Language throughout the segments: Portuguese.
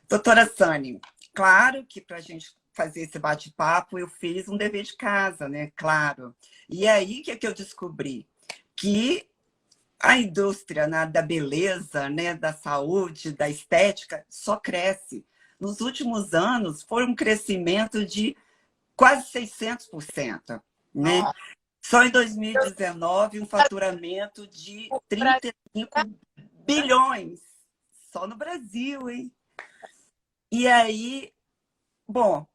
Doutora Sani, claro que para a gente fazer esse bate-papo, eu fiz um dever de casa, né? Claro. E aí, o que é que eu descobri? Que a indústria, né, da beleza, né, da saúde, da estética, só cresce. Nos últimos anos, foi um crescimento de quase 600%, né? Nossa, Só em 2019, um faturamento de o Brasil, 35 bilhões. Só no Brasil, hein? E aí, bom,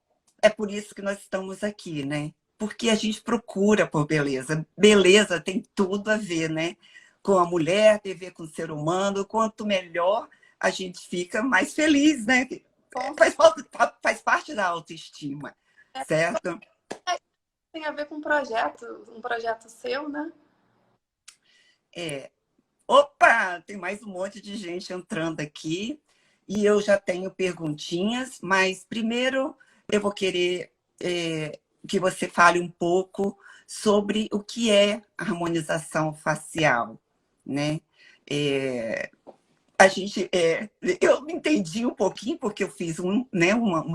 é por isso que nós estamos aqui, né? Porque a gente procura por beleza. Beleza tem tudo a ver, né? Com a mulher, tem a ver com o ser humano. Quanto melhor a gente fica, mais feliz, né? com Faz parte da autoestima, certeza certo? tem a ver com um projeto seu, né? É. Opa, tem mais um monte de gente entrando aqui e eu já tenho perguntinhas, mas primeiro eu vou querer que você fale um pouco sobre o que é harmonização facial, né? É, eu entendi um pouquinho porque eu fiz um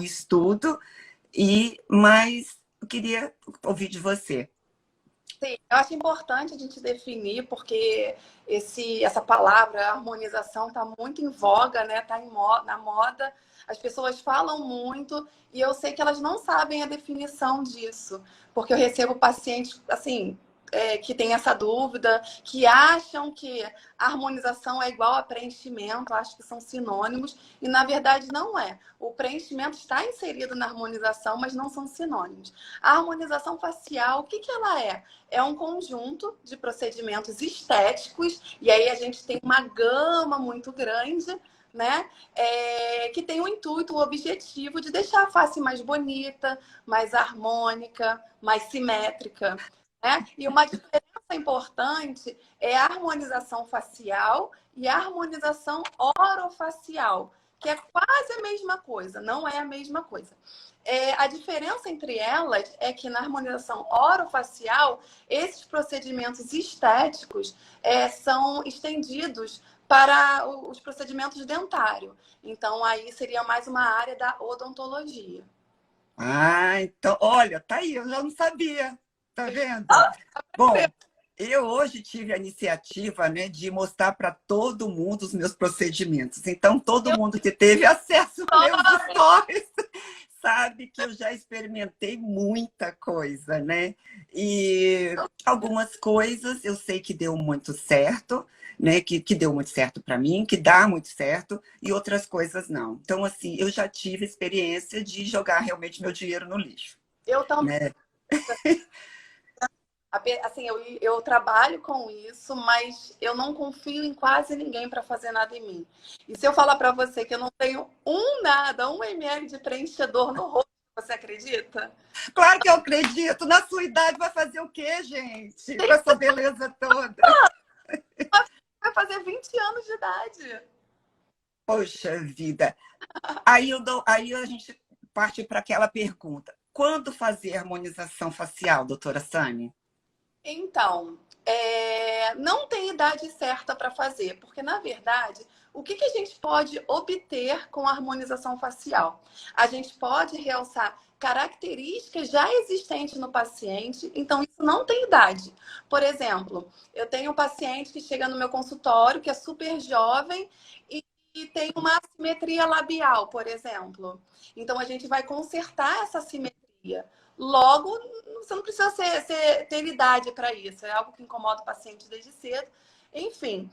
estudo mas eu queria ouvir de você. Sim, eu acho importante a gente definir, porque essa palavra harmonização está muito em voga, né? Está na moda, as pessoas falam muito e eu sei que elas não sabem a definição disso, porque eu recebo pacientes assim. Que têm essa dúvida, que acham que a harmonização é igual a preenchimento, acho que são sinônimos, e na verdade não é. O preenchimento está inserido na harmonização, mas não são sinônimos. A harmonização facial, o que ela é? É um conjunto de procedimentos estéticos, e aí a gente tem uma gama muito grande, né? Que tem o intuito, o objetivo de deixar a face mais bonita, mais harmônica, mais simétrica, né? E uma diferença importante é a harmonização facial e a harmonização orofacial, que é quase a mesma coisa, não é a mesma coisa. A diferença entre elas é que na harmonização orofacial, esses procedimentos estéticos são estendidos para os procedimentos dentários. Então, aí seria mais uma área da odontologia. Ah, então, olha, tá aí, eu já não sabia, tá vendo? Bom, eu hoje tive a iniciativa, né, de mostrar para todo mundo os meus procedimentos. Então, todo mundo que teve acesso aos meus stories sabe que eu já experimentei muita coisa, né? E algumas coisas eu sei que deu muito certo, né? Que deu muito certo para mim, que dá muito certo, e outras coisas não. Então, assim, eu já tive experiência de jogar realmente meu dinheiro no lixo, Eu também. né? Assim, eu trabalho com isso, mas eu não confio em quase ninguém para fazer nada em mim. E se eu falar para você que eu não tenho um ml de preenchedor no rosto, você acredita? Claro que eu acredito. Na sua idade vai fazer o quê, gente? Com essa beleza toda. Vai fazer 20 anos de idade. Poxa vida. Aí a gente parte para aquela pergunta. Quando fazer harmonização facial, doutora Sani? Então, não tem idade certa para fazer, porque, na verdade, o que a gente pode obter com a harmonização facial? A gente pode realçar características já existentes no paciente, então isso não tem idade. Por exemplo, eu tenho um paciente que chega no meu consultório, que é super jovem e tem uma assimetria labial, por exemplo. Então, a gente vai consertar essa assimetria. Logo, você não precisa ter idade para isso. É algo que incomoda o paciente desde cedo. Enfim,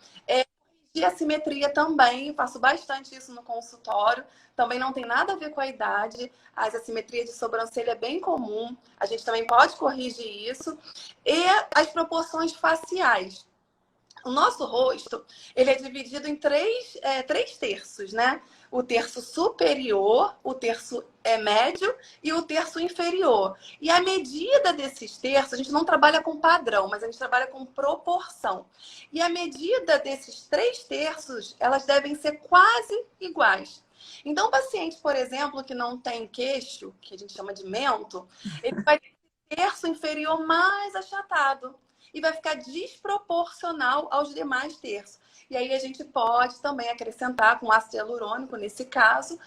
de assimetria também, faço bastante isso no consultório. Também não tem nada a ver com a idade. As assimetrias de sobrancelha é bem comum. A gente também pode corrigir isso. E as proporções faciais. O nosso rosto, ele é dividido em três terços, né? O terço superior, o terço médio e o terço inferior. E a medida desses terços, a gente não trabalha com padrão, mas a gente trabalha com proporção. E a medida desses 3 terços, elas devem ser quase iguais. Então, o paciente, por exemplo, que não tem queixo, que a gente chama de mento, ele vai ter o terço inferior mais achatado. e vai ficar desproporcional aos demais terços. E aí a gente pode também acrescentar com ácido hialurônico, nesse caso,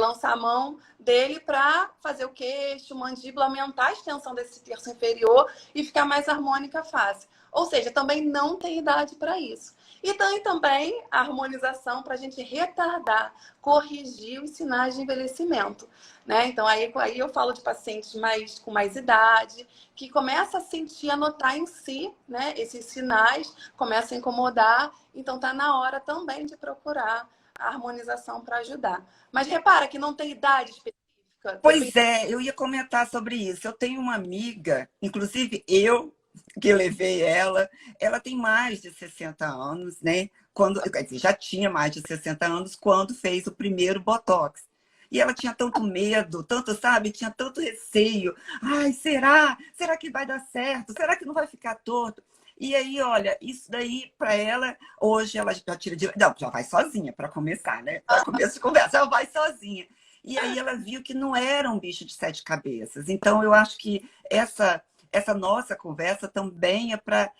lançar a mão dele para fazer o queixo, mandíbula, aumentar a extensão desse terço inferior e ficar mais harmônica a face. Ou seja, também não tem idade para isso. E tem também a harmonização para a gente retardar, corrigir os sinais de envelhecimento, né? Então, aí eu falo de pacientes com mais idade, que começa a sentir, a notar em si, né, esses sinais, começa a incomodar. Então, tá na hora também de procurar a harmonização para ajudar. Mas repara que não tem idade específica. Pois é, eu ia comentar sobre isso. Eu tenho uma amiga, inclusive eu que levei ela tem mais de 60 anos, né? Quer dizer, já tinha mais de 60 anos quando fez o primeiro Botox. E ela tinha tanto medo, tanto, sabe? Tinha tanto receio. Ai, será? Será que vai dar certo? Será que não vai ficar torto? E aí, olha, isso daí para ela, hoje ela já tira de... Não, já vai sozinha, para começar, né? Para começo de conversa, ela vai sozinha. E aí ela viu que não era um bicho de 7 cabeças. Então, eu acho que essa nossa conversa também é para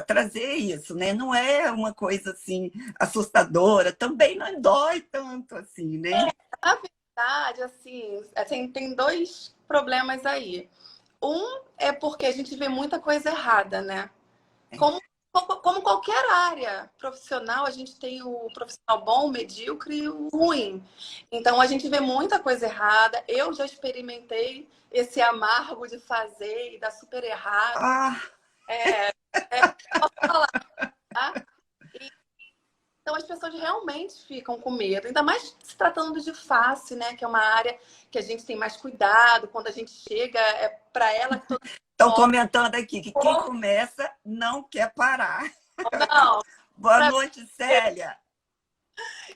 trazer isso, né? Não é uma coisa assim assustadora, também não dói tanto assim, né? Na verdade, assim, tem dois problemas aí. Um é porque a gente vê muita coisa errada, né? Como, como qualquer área profissional, a gente tem o profissional bom, o medíocre e o ruim. Então, a gente vê muita coisa errada. Eu já experimentei esse amargo de fazer e dar super errado. Ah, Posso falar, tá? Então, as pessoas realmente ficam com medo. Ainda mais se tratando de face, né? Que é uma área que a gente tem mais cuidado. Quando a gente chega, é para ela que todo estão mundo... comentando aqui que quem começa não quer parar. Não, Boa noite, Célia.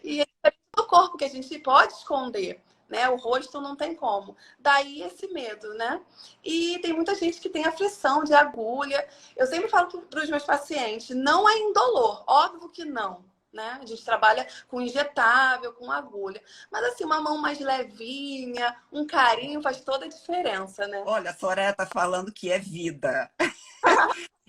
e é diferente do corpo que a gente pode esconder, né? O rosto não tem como. Daí esse medo, né? E tem muita gente que tem aflição de agulha. Eu sempre falo para os meus pacientes, não é indolor, óbvio que não. Né? A gente trabalha com injetável, com agulha. Mas assim, uma mão mais levinha, um carinho faz toda a diferença, né? Olha, a Soraya está falando que é vida.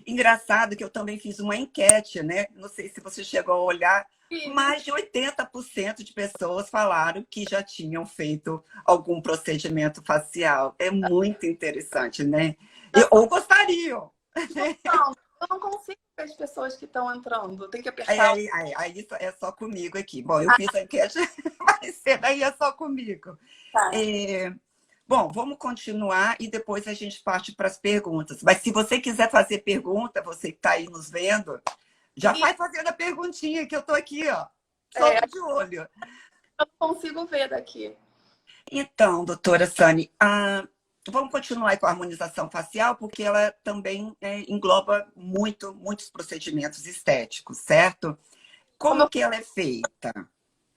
Engraçado que eu também fiz uma enquete, né? Não sei se você chegou a olhar. Sim. Mais de 80% de pessoas falaram que já tinham feito algum procedimento facial. É muito interessante, né? Ou gostariam. Não, eu não consigo ver as pessoas que estão entrando. Tem que Aí, apertar o... aí, aí, aí isso é só comigo aqui. Bom, eu fiz a enquete, mas daí é só comigo. Tá. É, bom, vamos continuar e depois a gente parte para as perguntas. Mas se você quiser fazer pergunta, você que está aí nos vendo, já E vai fazendo a perguntinha que eu estou aqui, ó, só de olho. eu não consigo ver daqui. Então, doutora Sani, vamos continuar aí com a harmonização facial, porque ela também engloba muitos procedimentos estéticos, certo? Como Como que ela é feita?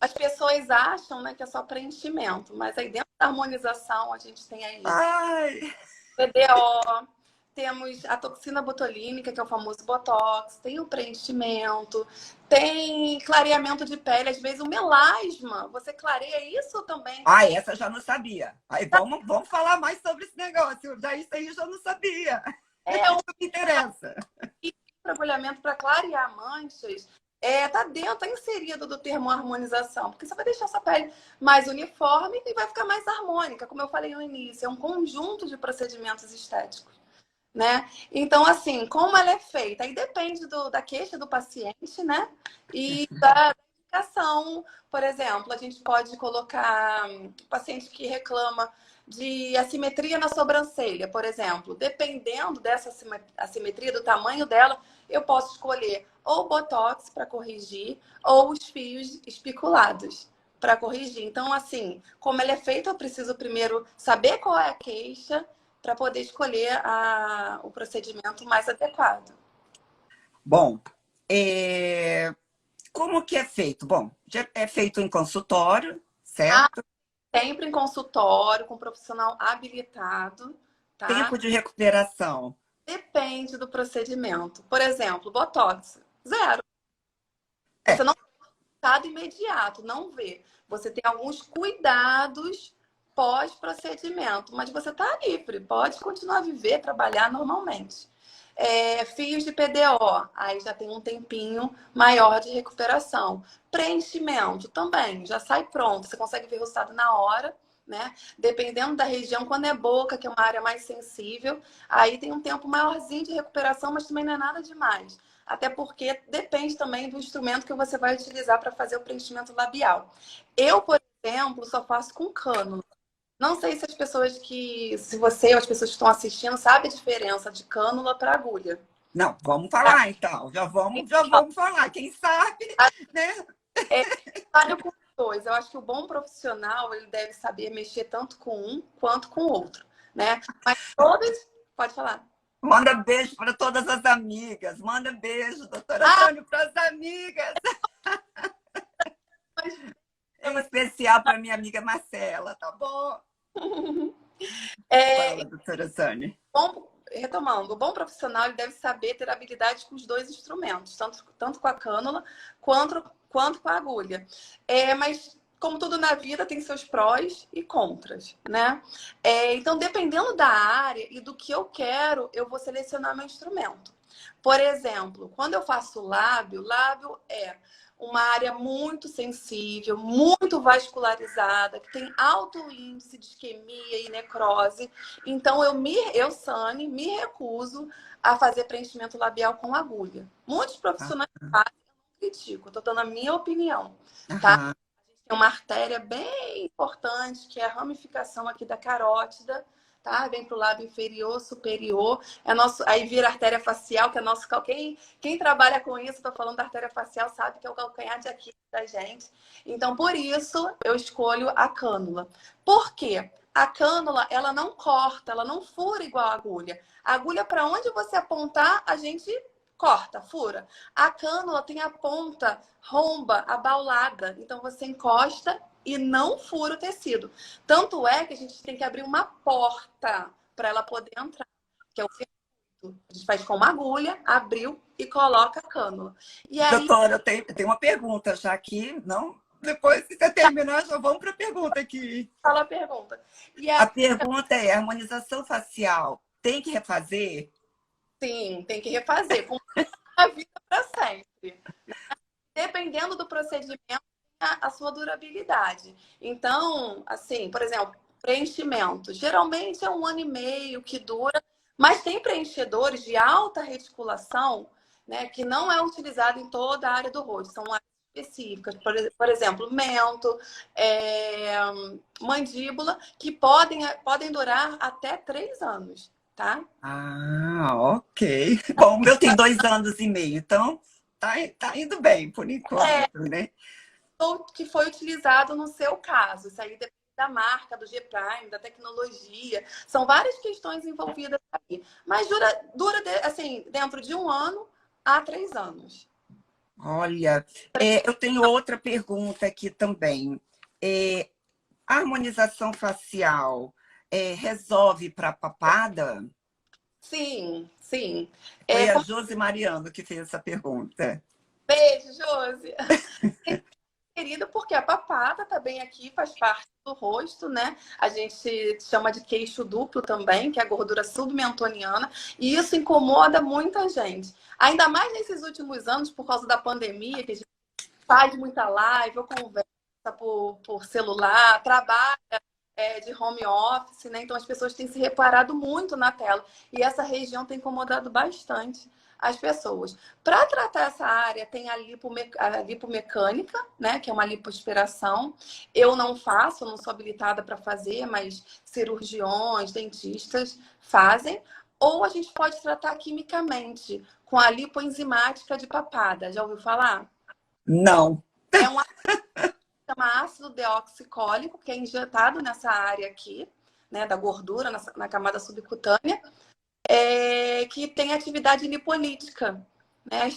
as pessoas acham, né, que é só preenchimento, mas aí dentro da harmonização a gente tem aí Ai, BDO, temos a toxina botulínica, que é o famoso Botox, tem o preenchimento, tem clareamento de pele, às vezes o melasma, você clareia isso também. essa eu já não sabia. Aí vamos falar mais sobre esse negócio. Já isso aí eu já não sabia. É um Isso me interessa. agulhamento para clarear manchas. Tá dentro, tá inserido do termo harmonização, porque você vai deixar essa pele mais uniforme e vai ficar mais harmônica, como eu falei no início, é um conjunto de procedimentos estéticos, né? Então, assim, como ela é feita? Aí depende da queixa do paciente, né? E da indicação. Por exemplo, a gente pode colocar paciente que reclama de assimetria na sobrancelha, por exemplo. Dependendo dessa assimetria, do tamanho dela, eu posso escolher ou botox para corrigir ou os fios espiculados para corrigir. Então, assim, como ela é feita, eu preciso primeiro saber qual é a queixa para poder escolher o procedimento mais adequado. Bom, como que é feito? Bom, já é feito em consultório, certo? Sempre em consultório, com um profissional habilitado, tá? Tempo de recuperação. Depende do procedimento. Por exemplo, Botox, zero. É, Você não tem resultado imediato, não vê. Você tem alguns cuidados pós-procedimento, mas você está livre, pode continuar a viver, trabalhar normalmente. Fios de PDO, aí já tem um tempinho maior de recuperação. Preenchimento também, já sai pronto, você consegue ver o resultado na hora, né? Dependendo da região, quando é boca, que é uma área mais sensível, aí tem um tempo maiorzinho de recuperação, mas também não é nada demais. Até porque depende também do instrumento que você vai utilizar para fazer o preenchimento labial. Eu, por exemplo, só faço com cânula. Não sei se as pessoas se você ou as pessoas que estão assistindo sabem a diferença de cânula para agulha. Não, vamos falar então. Já vamos falar. Quem sabe, né? Trabalho com os dois. Eu acho que o bom profissional, ele deve saber mexer tanto com um quanto com o outro, né? Mas todas... Pode falar. Manda beijo para todas as amigas. Manda beijo, doutora Sônia, para as amigas. Em especial para minha amiga Marcela, tá bom? Fala, doutora Sônia. Retomando, o bom profissional ele deve saber ter habilidade com os dois instrumentos, tanto com a cânula quanto com a agulha. Mas, como tudo na vida, tem seus prós e contras, né? Então, dependendo da área e do que eu quero, eu vou selecionar meu instrumento. Por exemplo, quando eu faço lábio é uma área muito sensível, muito vascularizada, que tem alto índice de isquemia e necrose. Então, eu, Sani, me recuso a fazer preenchimento labial com agulha. Muitos profissionais fazem, eu não critico, estou dando a minha opinião, tá? A gente tem uma artéria bem importante, que é a ramificação aqui da carótida, tá? Vem para o lábio inferior, superior. Aí vira artéria facial, que é nosso calcanhar. Quem trabalha com isso, estou falando da artéria facial, sabe que é o calcanhar de Aquiles da gente. Então, por isso, eu escolho a cânula. Por quê? A cânula, ela não corta, ela não fura igual a agulha. A agulha, para onde você apontar, a gente corta, fura. A cânula tem a ponta romba, abaulada. Então, você encosta e não fura o tecido. Tanto é que a gente tem que abrir uma porta para ela poder entrar, que é o circuito. A gente faz com uma agulha, abriu e coloca a cânula. E aí... Doutora, eu tenho uma pergunta já aqui, não? Depois, se você terminar, já vamos para a pergunta aqui. Fala a pergunta. A pergunta é, a harmonização facial tem que refazer? Sim, tem que refazer. Com a vida para sempre. Dependendo do procedimento, a sua durabilidade. Então, assim, por exemplo, preenchimento. Geralmente é 1 ano e meio que dura, mas tem preenchedores de alta reticulação, né, que não é utilizado em toda a área do rosto. São áreas específicas. Por exemplo, mento, mandíbula, que podem durar até 3 anos, tá? Ah, ok. Bom, o meu tem 2 anos e meio, então tá indo bem, por enquanto, né? Ou que foi utilizado no seu caso. Isso aí depende da marca, do G-Prime, da tecnologia. São várias questões envolvidas aí. Mas dura assim, dentro de 1 ano a 3 anos. Olha, eu tenho outra pergunta aqui também. A harmonização facial resolve para papada? Sim, sim. Foi a Josi Mariano que fez essa pergunta. Beijo, Josi. Querido, porque a papada tá bem aqui, faz parte do rosto, né? A gente chama de queixo duplo também, que é a gordura submentoniana, e isso incomoda muita gente. Ainda mais nesses últimos anos, por causa da pandemia, que a gente faz muita live, ou conversa por celular, trabalha de home office, né? Então as pessoas têm se reparado muito na tela. E essa região tem incomodado bastante as pessoas. Para tratar essa área, tem a lipomecânica, né? Que é uma lipoaspiração. Eu não faço, não sou habilitada para fazer, mas cirurgiões, dentistas fazem. Ou a gente pode tratar quimicamente com a lipoenzimática de papada. Já ouviu falar? Não. É um chama ácido deoxicólico, que é injetado nessa área aqui, né, da gordura, na camada subcutânea, que tem atividade lipolítica. Né?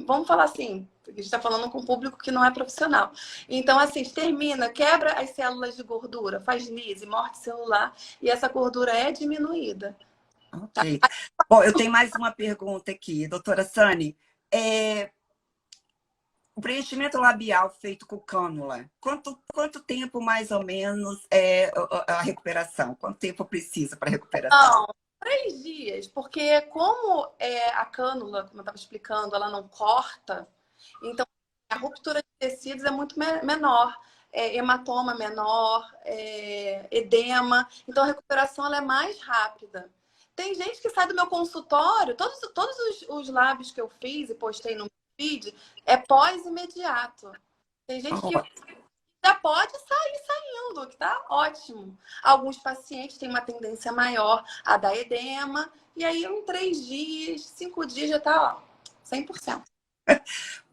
Vamos falar assim, a gente está falando com um público que não é profissional. Então, assim, extermina, quebra as células de gordura, faz lise, morte celular, e essa gordura é diminuída. Ok. Bom, eu tenho mais uma pergunta aqui, doutora Sani. O preenchimento labial feito com cânula, quanto tempo mais ou menos é a recuperação? Quanto tempo precisa para recuperação? 3 dias, porque como a cânula, como eu estava explicando, ela não corta, então a ruptura de tecidos é muito menor, hematoma menor, edema, então a recuperação ela é mais rápida. Tem gente que sai do meu consultório, todos os lábios que eu fiz e postei no feed é pós-imediato. Tem gente que já pode sair saindo, que tá ótimo. Alguns pacientes têm uma tendência maior a dar edema, e aí em 3 dias, 5 dias já tá, ó, 100%.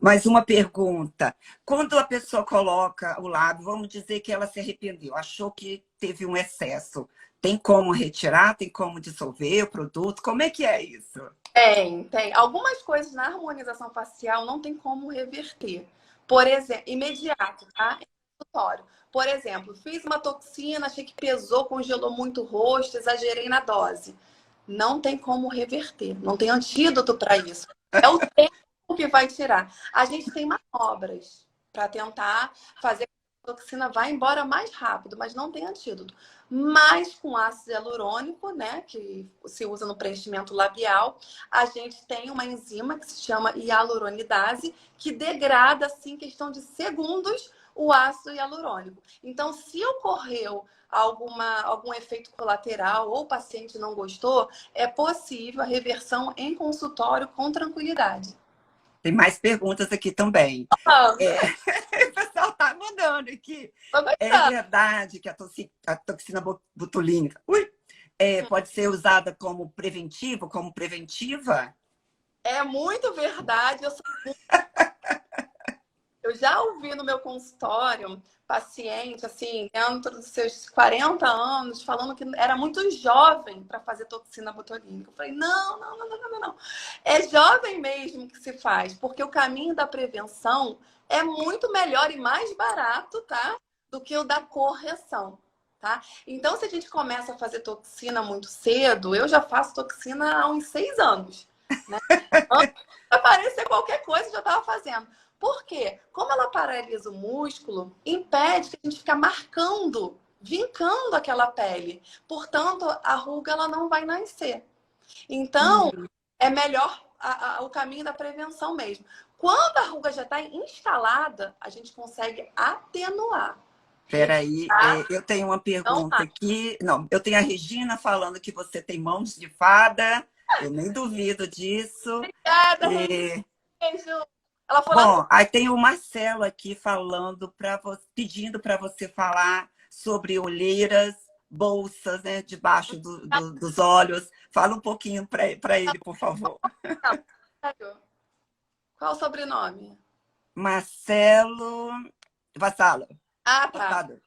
Mais uma pergunta. Quando a pessoa coloca o lábio, vamos dizer que ela se arrependeu, achou que teve um excesso. Tem como retirar? Tem como dissolver o produto? Como é que é isso? Tem. Algumas coisas na harmonização facial não tem como reverter. Por exemplo, imediato, tá? Em consultório. Por exemplo, fiz uma toxina, achei que pesou, congelou muito o rosto, exagerei na dose. Não tem como reverter. Não tem antídoto para isso. É o tempo que vai tirar. A gente tem manobras para tentar fazer que a toxina vá embora mais rápido, mas não tem antídoto. Mas com ácido hialurônico, né, que se usa no preenchimento labial, a gente tem uma enzima que se chama hialuronidase, que degrada, assim, em questão de segundos, o ácido hialurônico. Então, se ocorreu algum efeito colateral ou o paciente não gostou, é possível a reversão em consultório com tranquilidade. Tem mais perguntas aqui também. Ah, O pessoal está mandando aqui. vou É gostar. verdade que a toxina botulínica pode ser usada como preventivo, como preventiva? É muito verdade. Eu já ouvi no meu consultório paciente, assim, dentro dos seus 40 anos, falando que era muito jovem para fazer toxina botulínica. Eu falei, não. É jovem mesmo que se faz, porque o caminho da prevenção é muito melhor e mais barato, tá? Do que o da correção, tá? Então, se a gente começa a fazer toxina muito cedo, eu já faço toxina há uns 6 anos, né? Antes de aparecer qualquer coisa, eu já estava fazendo. Por quê? Como ela paralisa o músculo, impede que a gente fique marcando, vincando aquela pele. Portanto, a ruga ela não vai nascer. Então, é melhor o caminho da prevenção mesmo. Quando a ruga já está instalada, a gente consegue atenuar. Peraí, eu tenho uma Então, pergunta aqui. Não, eu tenho a Regina falando que você tem mãos de fada. Eu nem duvido disso. obrigada, E, beijo. Ela foi lá no... bom, aí tem o Marcelo aqui falando pedindo para você falar sobre olheiras, bolsas, né, debaixo dos olhos. Fala um pouquinho para ele, por favor. Qual o sobrenome? Marcelo Vassalo. Ah, tá. Vassalo.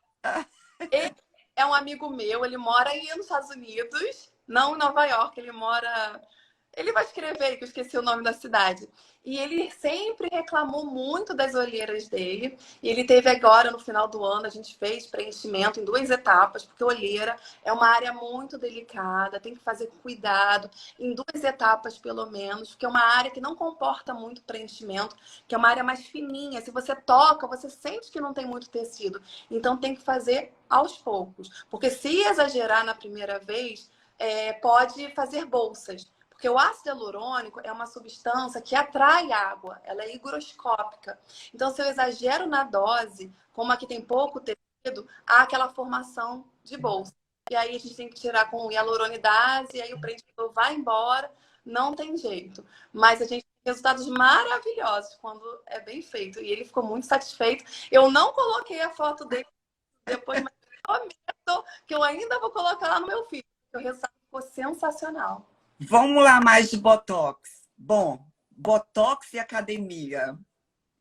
Ele é um amigo meu, ele mora aí nos Estados Unidos, não em Nova York, ele mora. Ele vai escrever aí, que eu esqueci o nome da cidade. E ele sempre reclamou muito das olheiras dele. E ele teve agora, no final do ano, a gente fez preenchimento em 2 etapas, porque olheira é uma área muito delicada, tem que fazer cuidado, em 2 etapas pelo menos, porque é uma área que não comporta muito preenchimento, que é uma área mais fininha. Se você toca, você sente que não tem muito tecido. Então tem que fazer aos poucos. Porque se exagerar na primeira vez, pode fazer bolsas. Porque o ácido hialurônico é uma substância que atrai água, ela é higroscópica. Então, se eu exagero na dose, como aqui tem pouco tecido, há aquela formação de bolsa. E aí a gente tem que tirar com hialuronidase, e aí o preenchidor vai embora, não tem jeito. Mas a gente tem resultados maravilhosos quando é bem feito. E ele ficou muito satisfeito. Eu não coloquei a foto dele depois, mas eu prometo que eu ainda vou colocar lá no meu feed. O resultado ficou sensacional. Vamos lá mais de Botox. Bom, Botox e academia.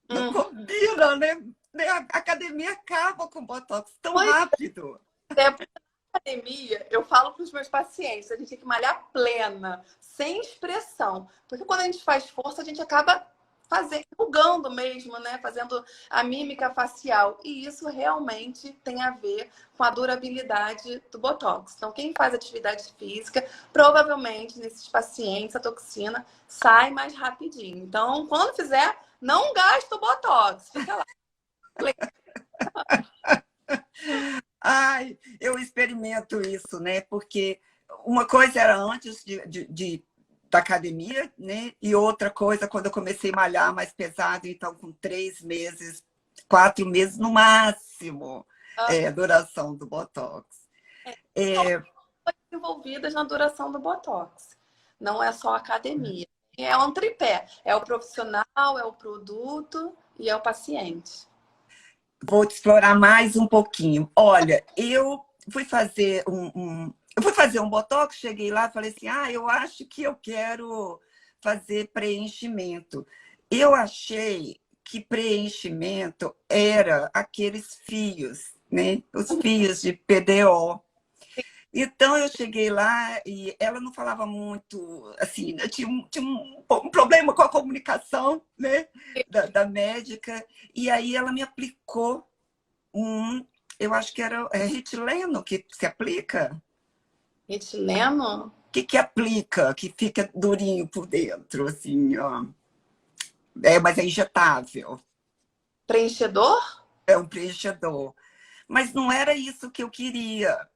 Não combina, né? A academia acaba com Botox tão rápido. Depois da academia, eu falo para os meus pacientes, a gente tem que malhar plena, sem expressão. Porque quando a gente faz força, a gente acaba bugando mesmo, né? Fazendo a mímica facial. E isso realmente tem a ver com a durabilidade do Botox. Então, quem faz atividade física, provavelmente nesses pacientes, a toxina sai mais rapidinho. Então, quando fizer, não gasta o Botox. Fica lá. Ai, eu experimento isso, né? Porque uma coisa era antes da academia, né? E outra coisa quando eu comecei a malhar mais pesado, então com 3 meses, 4 meses no máximo, Ah, a duração do Botox. são É, envolvidas na duração do Botox. Não é só a academia. É um tripé. É o profissional, é o produto e é o paciente. vou te explorar mais um pouquinho. Olha, eu fui fazer eu fui fazer um Botox, cheguei lá e falei assim, eu acho que eu quero fazer preenchimento. Eu achei que preenchimento era aqueles fios, né? Os fios de PDO. Então eu cheguei lá e ela não falava muito, assim, eu tinha um problema com a comunicação, né, da médica, e aí ela me aplicou eu acho que era retileno que se aplica. Etileno? O que que aplica, que fica durinho por dentro, assim, ó. Mas é injetável, Preenchedor? é um preenchedor. Mas não era isso que eu queria.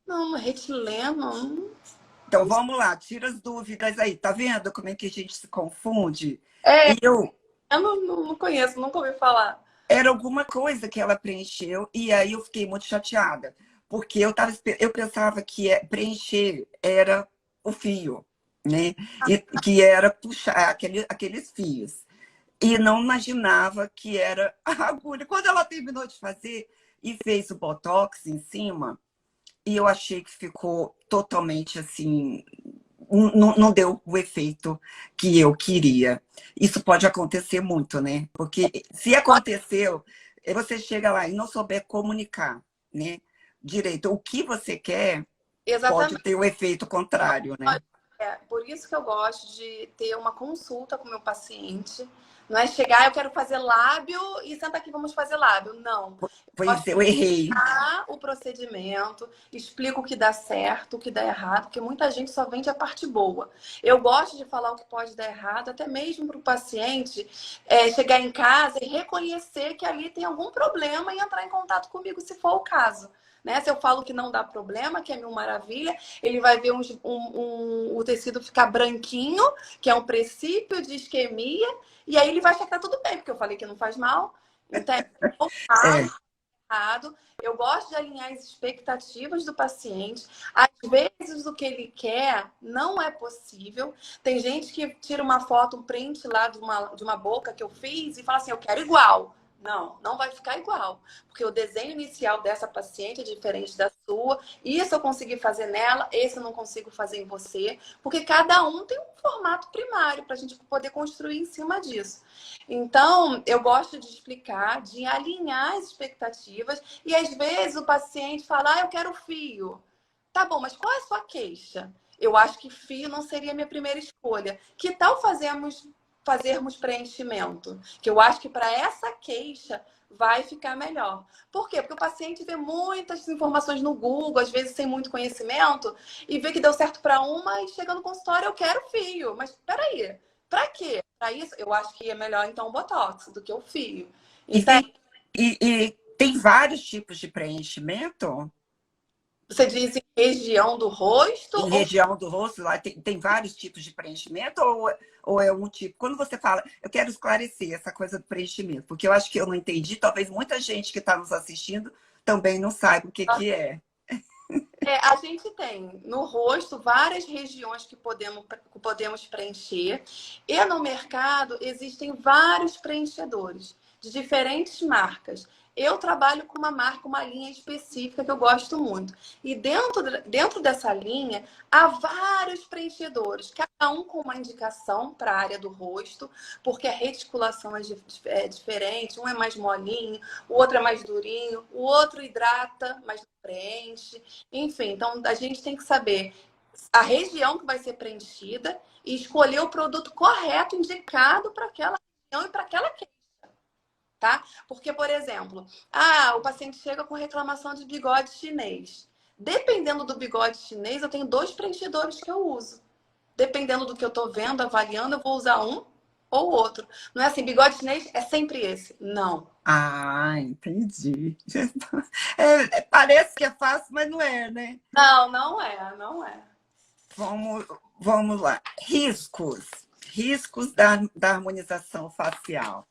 Não, retileno. Então, vamos lá, tira as dúvidas aí. Tá vendo como é que a gente se confunde? É, Eu eu não conheço, nunca ouvi falar. Era alguma coisa que ela preencheu e aí eu fiquei muito chateada, porque eu pensava que preencher era o fio, né? E que era puxar aqueles fios. E não imaginava que era a agulha. Quando ela terminou de fazer e fez o botox em cima, e eu achei que ficou totalmente assim, não deu o efeito que eu queria. Isso pode acontecer muito, né? Porque se aconteceu, você chega lá e não souber comunicar, né? Direito, o que você quer pode Exatamente. ter o efeito contrário, né? É, por isso que eu gosto de ter uma consulta com o meu paciente. Não é chegar, eu quero fazer lábio e senta aqui, vamos fazer lábio. Não. Pois Gosto eu errei. o procedimento, explico o que dá certo, o que dá errado, porque muita gente só vende a parte boa. Eu gosto de falar o que pode dar errado, até mesmo para o paciente chegar em casa e reconhecer que ali tem algum problema e entrar em contato comigo, se for o caso. Né? Se eu falo que não dá problema, que é mil maravilha, ele vai ver o tecido ficar branquinho, que é um princípio de isquemia, e aí ele vai achar que tá tudo bem, porque eu falei que não faz mal. Então, É, errado. Eu gosto de alinhar as expectativas do paciente. Às vezes, o que ele quer não é possível. Tem gente que tira uma foto, um print lá de uma boca que eu fiz e fala assim: eu quero igual. Não, não vai ficar igual. Porque o desenho inicial dessa paciente é diferente da sua. Isso eu consegui fazer nela, esse eu não consigo fazer em você. Porque cada um tem um formato primário para a gente poder construir em cima disso. Então, eu gosto de explicar, de alinhar as expectativas. E às vezes o paciente fala: eu quero fio. Tá bom, mas qual é a sua queixa? Eu acho que fio não seria a minha primeira escolha. Que tal fazermos preenchimento? Que eu acho que para essa queixa vai ficar melhor. Por quê? Porque o paciente vê muitas informações no Google, às vezes sem muito conhecimento, e vê que deu certo para uma e chega no consultório, eu quero fio. Mas peraí, para quê? Para isso, eu acho que é melhor então o Botox do que o fio. e Então, tem vários tipos de preenchimento. você diz em região do rosto Em ou região do rosto, lá tem vários tipos de preenchimento ou é um tipo? Quando você fala, eu quero esclarecer essa coisa do preenchimento, porque eu acho que eu não entendi, talvez muita gente que está nos assistindo também não saiba o que, que é. a gente tem no rosto várias regiões que podemos preencher. E no mercado existem vários preenchedores de diferentes marcas. Eu trabalho com uma marca, uma linha específica que eu gosto muito. E dentro dessa linha, há vários preenchedores, cada um com uma indicação para a área do rosto, porque a reticulação é diferente, um é mais molinho, o outro é mais durinho, o outro hidrata, mas não preenche. Enfim, então a gente tem que saber a região que vai ser preenchida e escolher o produto correto, indicado para aquela região e para aquela queixa, tá? Porque, por exemplo, o paciente chega com reclamação de bigode chinês. Dependendo do bigode chinês, eu tenho 2 preenchedores que eu uso. Dependendo do que eu estou vendo, avaliando, eu vou usar um ou outro. Não é assim, bigode chinês é sempre esse. Não. Ah, entendi. Parece que é fácil, mas não é, né? Não, não é, não é. Vamos, vamos lá. Riscos. Riscos da harmonização facial.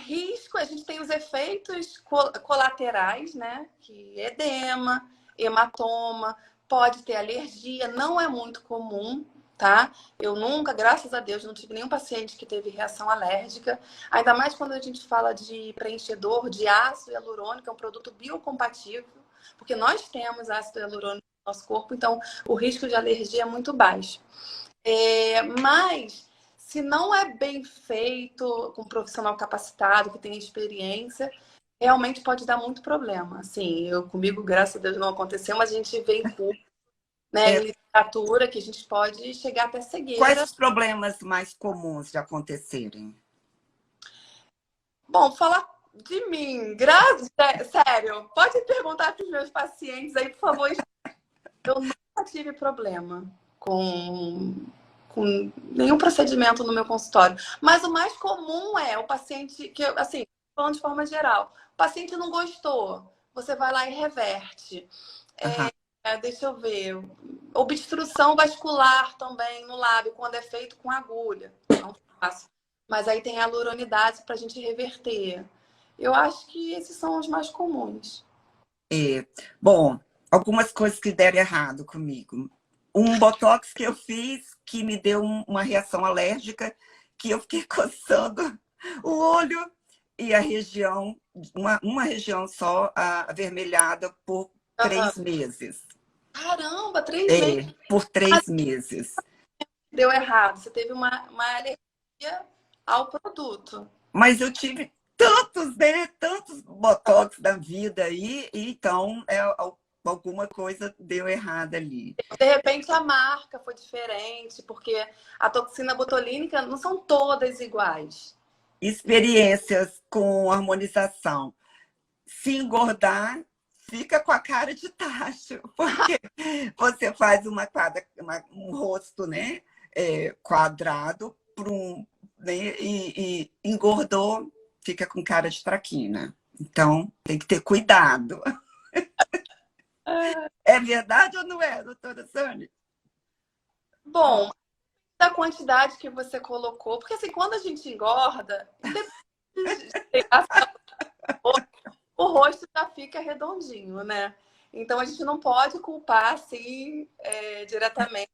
Risco, a gente tem os efeitos colaterais, né? Que edema, hematoma, pode ter alergia, não é muito comum, tá? Eu nunca, graças a Deus, não tive nenhum paciente que teve reação alérgica. Ainda mais quando a gente fala de preenchedor de ácido hialurônico, que é um produto biocompatível, porque nós temos ácido hialurônico no nosso corpo, então o risco de alergia é muito baixo. Mas se não é bem feito com um profissional capacitado, que tem experiência, realmente pode dar muito problema. Assim, comigo, graças a Deus, não aconteceu, mas a gente vê em curso, né, É, em literatura, que a gente pode chegar até quais cegueira. os problemas mais comuns de acontecerem? Bom, falar de mim, sério, pode perguntar para os meus pacientes aí, por favor. Eu nunca tive problema com nenhum procedimento no meu consultório. Mas o mais comum é o paciente, que assim, falando de forma geral, o paciente não gostou, você vai lá e reverte. Aham. Deixa eu ver. Obstrução vascular também no lábio, quando é feito com agulha. Não faço. Mas aí tem hialuronidase para a gente reverter. Eu acho que esses são os mais comuns. É, bom, algumas coisas que deram errado comigo. Um botox que eu fiz que me deu uma reação alérgica, que eu fiquei coçando o olho e a região, uma região só avermelhada por Aham. 3 meses. Caramba, 3 meses. Por 3 meses. Deu errado. Você teve uma alergia ao produto. Mas eu tive tantos, né? Tantos botox da vida aí, e então alguma coisa deu errada ali. De repente a marca foi diferente, porque a toxina botulínica não são todas iguais. Experiências com harmonização. Se engordar, fica com a cara de tacho, porque você faz um rosto, né, quadrado para né, e engordou, fica com cara de traquina. Então, tem que ter cuidado. É verdade ou não é, doutora Sânia? Bom, da quantidade que você colocou, porque assim, quando a gente engorda, independente de o rosto já fica redondinho, né? Então a gente não pode culpar assim diretamente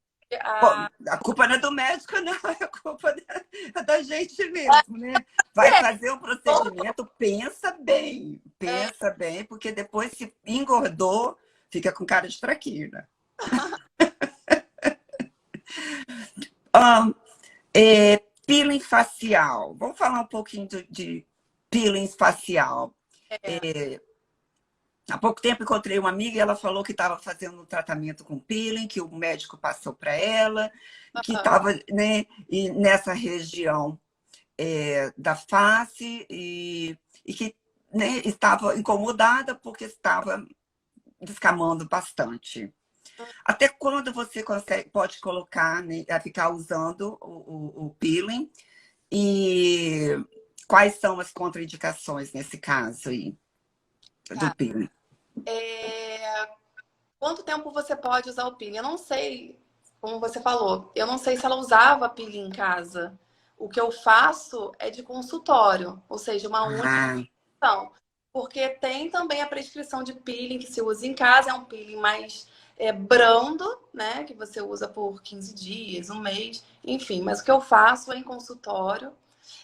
Bom, a. a culpa não é do médico, não, é a culpa da gente mesmo, né? Vai fazer o procedimento, pensa bem, porque depois se engordou, fica com cara de traquina. Ah, peeling facial. Vamos falar um pouquinho de peeling facial. Há pouco tempo encontrei uma amiga e ela falou que estava fazendo um tratamento com peeling, que o médico passou para ela, que estava, né, e nessa região da face e que, né, estava incomodada porque estava descamando bastante. Até quando você pode colocar, né, ficar usando o peeling e quais são as contraindicações nesse caso aí do Tá. peeling? Quanto tempo você pode usar o peeling? Eu não sei, como você falou, eu não sei se ela usava peeling em casa. O que eu faço é de consultório, ou seja, uma única Ah, sessão. Porque tem também a prescrição de peeling que se usa em casa, é um peeling mais brando, né? Que você usa por 15 dias, um mês, enfim. Mas o que eu faço é em consultório,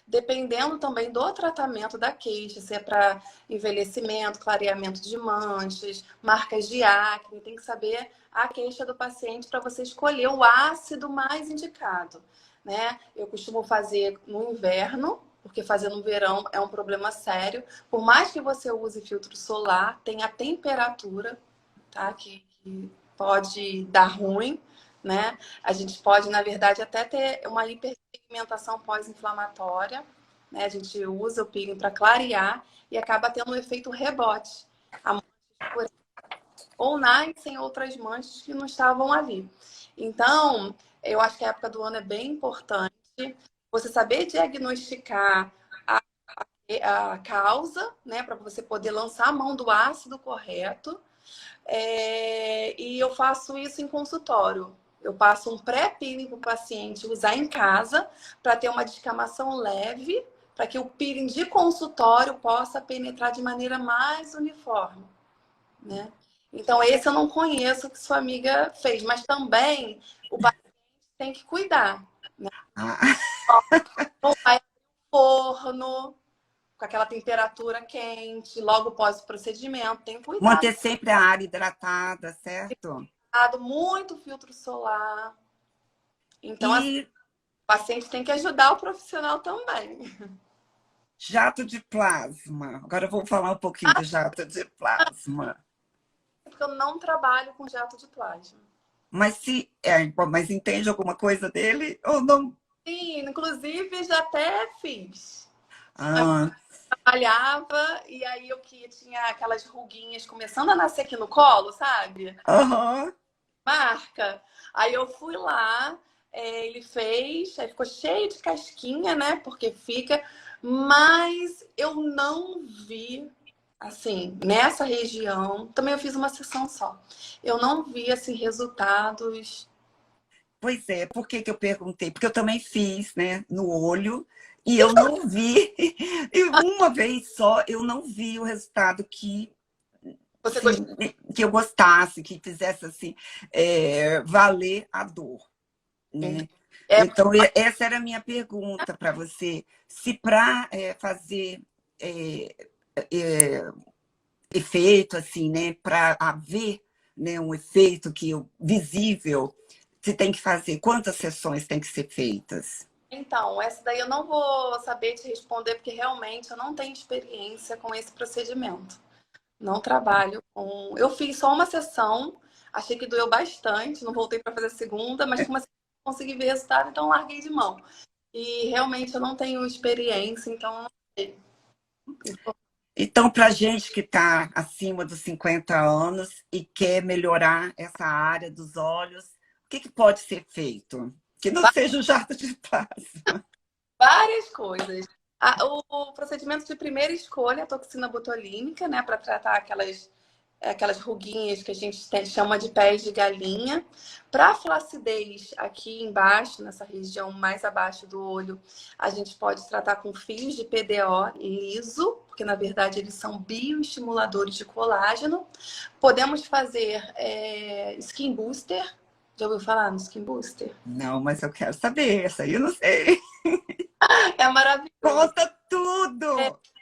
dependendo também do tratamento da queixa, se é para envelhecimento, clareamento de manchas, marcas de acne, tem que saber a queixa do paciente para você escolher o ácido mais indicado, né? Eu costumo fazer no inverno, porque fazer no verão é um problema sério. Por mais que você use filtro solar, tem a temperatura, tá? Que pode dar ruim, né? A gente pode, na verdade, até ter uma hiperpigmentação pós-inflamatória, né? A gente usa o peeling para clarear e acaba tendo um efeito rebote. A mancha escurece ou nascem outras manchas que não estavam ali. Então, eu acho que a época do ano é bem importante você saber diagnosticar a causa, né, para você poder lançar a mão do ácido correto. E eu faço isso em consultório. Eu passo um pré-peeling para o paciente usar em casa para ter uma descamação leve, para que o peeling de consultório possa penetrar de maneira mais uniforme, né? Então, esse eu não conheço que sua amiga fez, mas também o paciente tem que cuidar, né? Ah, Não vai no forno com aquela temperatura quente, logo após o procedimento, tem cuidado. manter sempre a área hidratada, certo? Muito filtro solar. Então, assim, E o paciente tem que ajudar o profissional também. jato de plasma. Agora eu vou falar um pouquinho do jato de plasma. Porque eu não trabalho com jato de plasma. Mas mas entende alguma coisa dele ou não? Sim, inclusive já até fiz. Ah, Trabalhava e aí eu que tinha aquelas ruguinhas começando a nascer aqui no colo, sabe? aham. Marca. Aí eu fui lá, ele fez, aí ficou cheio de casquinha, né? Porque fica, mas eu não vi, assim, nessa região. Também eu fiz uma sessão só. Eu não vi, assim, resultados. Pois é, por que que eu perguntei? Porque eu também fiz, né, no olho, e eu não vi, e uma vez só, eu não vi o resultado Você assim, gostou? que eu gostasse, que fizesse assim, valer a dor, né? É, Então, essa era a minha pergunta para você. Se para fazer é, é, efeito, assim, né, para haver, né, um efeito visível, você tem que fazer, quantas sessões tem que ser feitas? então, essa daí eu não vou saber te responder, porque realmente eu não tenho experiência com esse procedimento. Não trabalho com. Eu fiz só uma sessão, achei que doeu bastante, não voltei para fazer a segunda, mas como assim, não consegui ver resultado, então larguei de mão. E realmente eu não tenho experiência, então eu não sei. Então, para gente que está acima dos 50 anos e quer melhorar essa área dos olhos, o que pode ser feito? Que não seja o jato de plasma. Várias coisas. O procedimento de primeira escolha é a toxina botulínica, né, para tratar aquelas ruguinhas que a gente chama de pés de galinha. Para flacidez aqui embaixo, nessa região mais abaixo do olho, a gente pode tratar com fios de PDO liso, porque na verdade eles são bioestimuladores de colágeno. Podemos fazer skin booster. Já ouviu falar no skin booster? Não, mas eu quero saber, essa aí eu não sei. É maravilhoso. Conta tudo!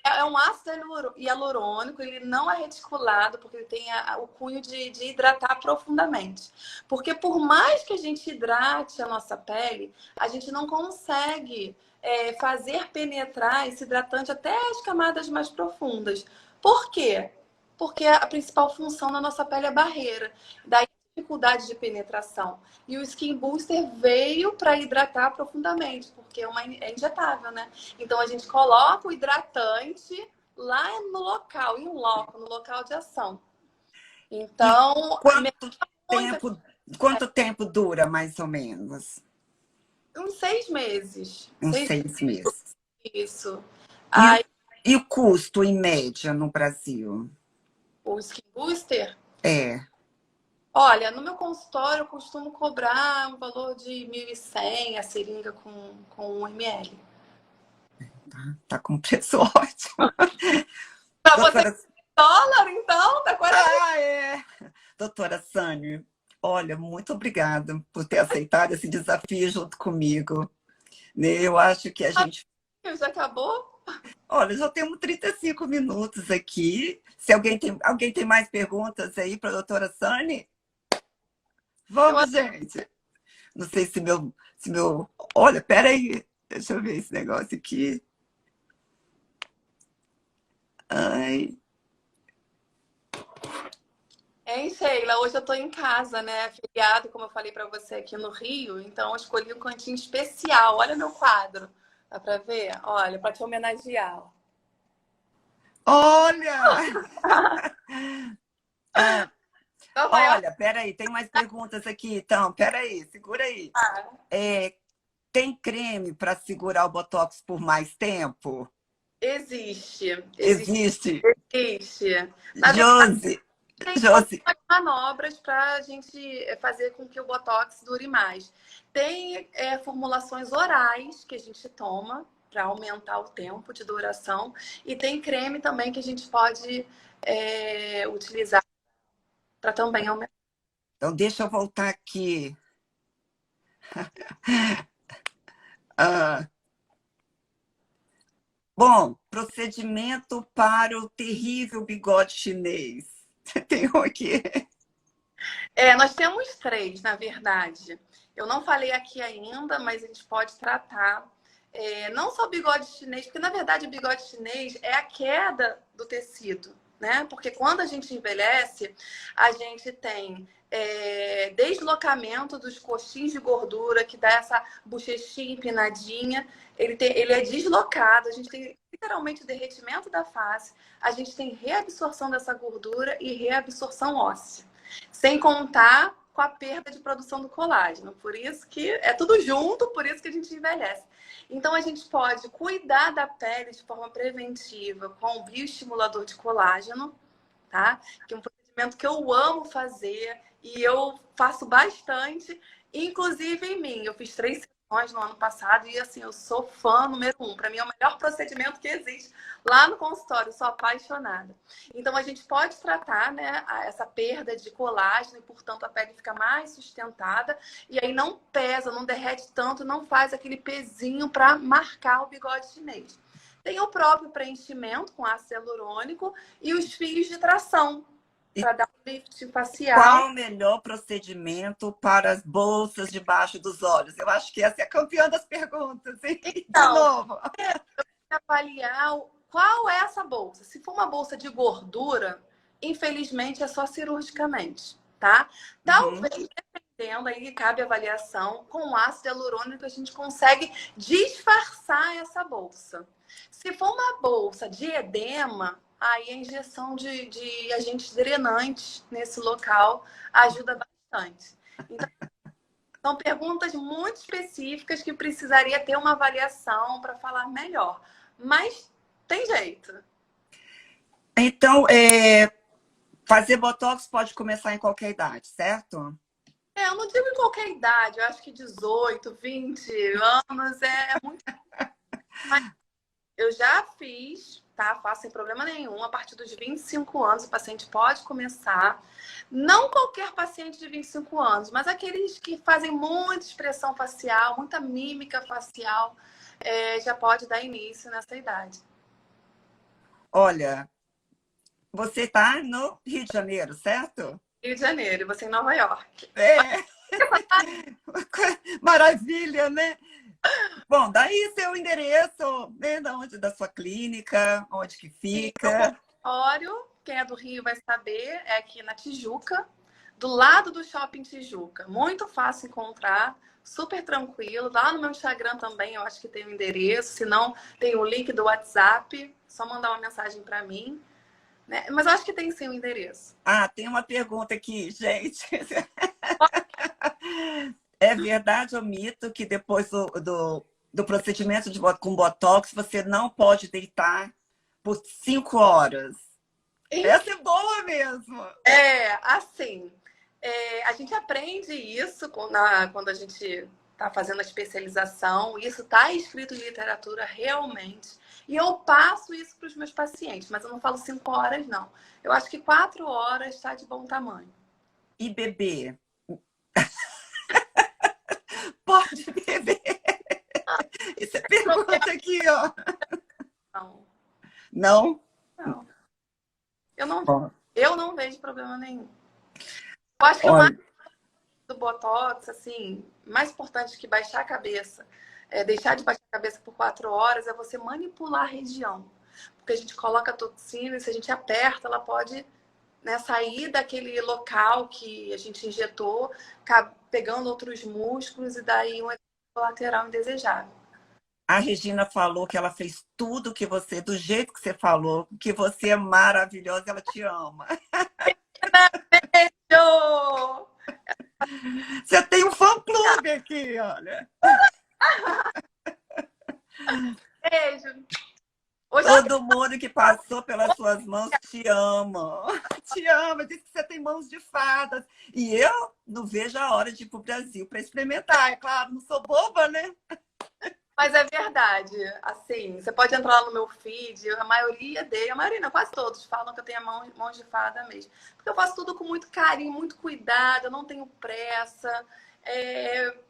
É um ácido hialurônico, ele não é reticulado, porque ele tem o cunho de hidratar profundamente. Porque por mais que a gente hidrate a nossa pele, a gente não consegue fazer penetrar esse hidratante até as camadas mais profundas. Por quê? Porque a principal função da nossa pele é barreira. Daí a dificuldade de penetração. E o Skin Booster veio para hidratar profundamente, porque é injetável, né? Então a gente coloca o hidratante lá no local, em loco, no local de ação. E Então, muita, tempo, quanto tempo dura, mais ou menos? uns 6 meses. Uns 6 6 meses. isso. E Aí e o custo, em média, no Brasil? o Skin Booster, É, olha, no meu consultório eu costumo cobrar um valor de 1.100 a seringa com 1 ml. tá com preço ótimo. Para você, Doutora, dólar, então, tá quase. é. Doutora Sânia, olha, muito obrigada por ter aceitado esse desafio junto comigo. Né? Eu acho que a gente. Já acabou? Olha, já temos 35 minutos aqui. Se alguém tem mais perguntas aí para a doutora Sânia? Eu Vamos, gente. Não sei se meu. Olha, peraí. Deixa eu ver esse negócio aqui. Ai. Hein, Sheila? Hoje eu tô em casa, né? Feriado, como eu falei para você aqui no Rio, então eu escolhi um cantinho especial. Olha meu quadro. Dá para ver? Olha, para te homenagear. Olha! Ah, Então vai, olha, peraí, tem mais perguntas aqui. Então, peraí, segura aí. É, tem creme para segurar o Botox por mais tempo? Existe, existe, Existe. existe. Na verdade, Josi, tem Josi, algumas manobras para a gente fazer com que o Botox dure mais. Tem formulações orais que a gente toma para aumentar o tempo de duração. E tem creme também que a gente pode utilizar para também aumentar. então deixa eu voltar aqui. Ah, bom, procedimento para o terrível bigode chinês. Tem um aqui. Nós temos três, na verdade. Eu não falei aqui ainda, mas a gente pode tratar. Não só o bigode chinês, porque na verdade o bigode chinês é a queda do tecido, né? Porque quando a gente envelhece, a gente tem deslocamento dos coxins de gordura, que dá essa bochechinha empinadinha. Ele é deslocado, a gente tem literalmente derretimento da face, a gente tem reabsorção dessa gordura e reabsorção óssea. Sem contar com a perda de produção do colágeno. Por isso que é tudo junto, por isso que a gente envelhece. Então, a gente pode cuidar da pele de forma preventiva com o bioestimulador de colágeno, tá? Que é um procedimento que eu amo fazer e eu faço bastante, inclusive em mim. Eu fiz 3 sessões no ano passado e, assim, eu sou fã número 1. Para mim, é o melhor procedimento que existe lá no consultório. Eu sou apaixonada. Então, a gente pode tratar, né, essa perda de colágeno e, portanto, a pele fica mais sustentada. E aí não pesa, não derrete tanto, não faz aquele pezinho para marcar o bigode chinês. Tem o próprio preenchimento com ácido hialurônico e os fios de tração para dar um lift facial. Qual o melhor procedimento para as bolsas debaixo dos olhos? Eu acho que essa é a campeã das perguntas, hein? De Então, novo. avaliar qual é essa bolsa. Se for uma bolsa de gordura, infelizmente é só cirurgicamente, tá? Uhum. Talvez, dependendo, aí cabe avaliação, com ácido hialurônico a gente consegue disfarçar essa bolsa. Se for uma bolsa de edema, aí a injeção de agentes drenantes nesse local ajuda bastante. Então, são perguntas muito específicas que precisaria ter uma avaliação para falar melhor. Mas tem jeito. Então, fazer botox pode começar em qualquer idade, certo? Eu não digo em qualquer idade, eu acho que 18, 20 anos é muito. Mas eu já fiz, tá? Faço sem problema nenhum. A partir dos 25 anos, o paciente pode começar. Não qualquer paciente de 25 anos, mas aqueles que fazem muita expressão facial, muita mímica facial, já pode dar início nessa idade. Olha, você está no Rio de Janeiro, certo? Rio de Janeiro, você em Nova York. É. Maravilha, né? Bom, daí seu endereço, né? Da sua clínica, onde que E o fica. consultório, quem é do Rio vai saber, é aqui na Tijuca, do lado do Shopping Tijuca. Muito fácil encontrar, super tranquilo. Lá no meu Instagram também, eu acho que tem o endereço. Se não, tem o link do WhatsApp. Só mandar uma mensagem para mim. Né? Mas eu acho que tem sim o endereço. Ah, tem uma pergunta aqui, gente. É verdade ou mito que depois do procedimento com Botox você não pode deitar por 5 horas? Essa é boa mesmo. Assim, a gente aprende isso quando a gente está fazendo a especialização. Isso está escrito em literatura realmente. E eu passo isso para os meus pacientes, mas eu não falo 5 horas, não. Eu acho que 4 horas está de bom tamanho. E beber? Pode beber? Isso é pergunta aqui, ó. Não, Não? não. Eu não, Bom, eu não vejo problema nenhum. Eu acho que o mais olha, do Botox, assim, mais importante que baixar a cabeça, deixar de baixar a cabeça por 4 horas, é você manipular a região. Porque a gente coloca a toxina e se a gente aperta, ela pode, né, sair daquele local que a gente injetou, pegando outros músculos e daí um efeito colateral indesejável. a Regina falou que ela fez tudo que você, do jeito que você falou, que você é maravilhosa, ela te ama. Beijo! Você tem um fã-clube aqui, olha. Beijo! Hoje Todo mundo que passou pelas suas mãos te ama. Te ama, diz que você tem mãos de fadas. E eu não vejo a hora de ir para o Brasil para experimentar. É claro, não sou boba, né? Mas é verdade. Assim, você pode entrar lá no meu feed, a maioria não, quase todos falam que eu tenho a mão de fada mesmo. Porque eu faço tudo com muito carinho, muito cuidado, eu não tenho pressa.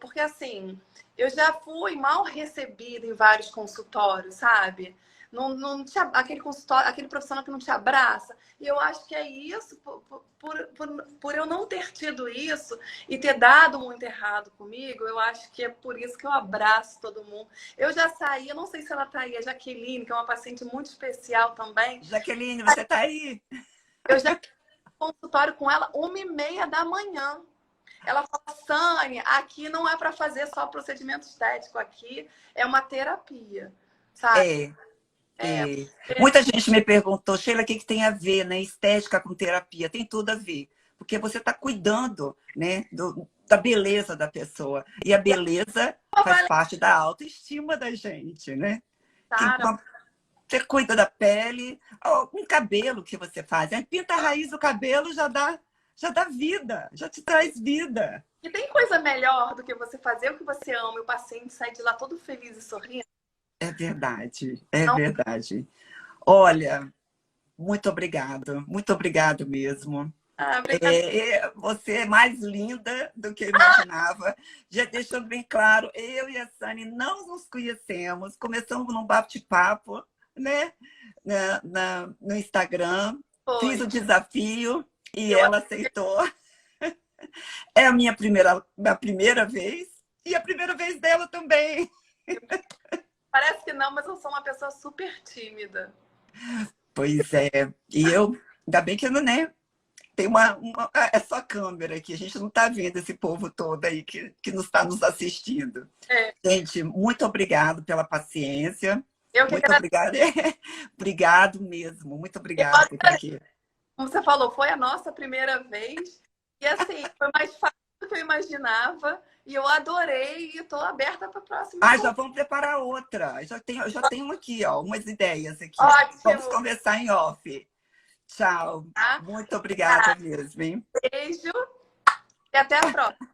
Porque assim, eu já fui mal recebida em vários consultórios, sabe? Aquele consultório, aquele profissional que não te abraça. E eu acho que é isso, por eu não ter tido isso e ter dado muito errado comigo, eu acho que é por isso que eu abraço todo mundo. Eu já saí, eu não sei se ela tá aí, a Jaqueline, que é uma paciente muito especial também. Jaqueline, você tá aí? Eu já fui no consultório com ela 1h30 da manhã. Ela fala, Sânia, aqui não é para fazer só procedimento estético, aqui é uma terapia, sabe? Muita gente me perguntou, Sheila, o que tem a ver, né? Estética com terapia? Tem tudo a ver. Porque você está cuidando, né, da beleza da pessoa. E a beleza faz parte da autoestima da gente, né? Você cuida da pele, um cabelo que você faz. Pinta a raiz do cabelo já dá vida, já te traz vida. E tem coisa melhor do que você fazer o que você ama e o paciente sair de lá todo feliz e sorrindo? É verdade, é verdade. Olha, muito obrigado mesmo. Você é mais linda do que eu imaginava. Já deixou bem claro, eu e a Sani não nos conhecemos, começamos num bate-papo, né? No Instagram, fiz o desafio e ela aceitou. É a minha primeira vez e a primeira vez dela também. Parece que não, mas eu sou uma pessoa super tímida. Pois é. E ainda bem que não, né? Tem é só câmera aqui, a gente não está vendo esse povo todo aí que não está nos assistindo. Gente, muito obrigado pela paciência. Muito obrigada. Obrigado mesmo. Muito obrigada por estar aqui. Como você falou, foi a nossa primeira vez. E assim, foi mais fácil do que eu imaginava. E eu adorei e estou aberta para a próxima. Já vamos preparar outra. Eu já tenho aqui, ó, umas ideias aqui. Ótimo. Vamos conversar em off. Tchau. Muito obrigada mesmo, hein? Beijo e até a próxima.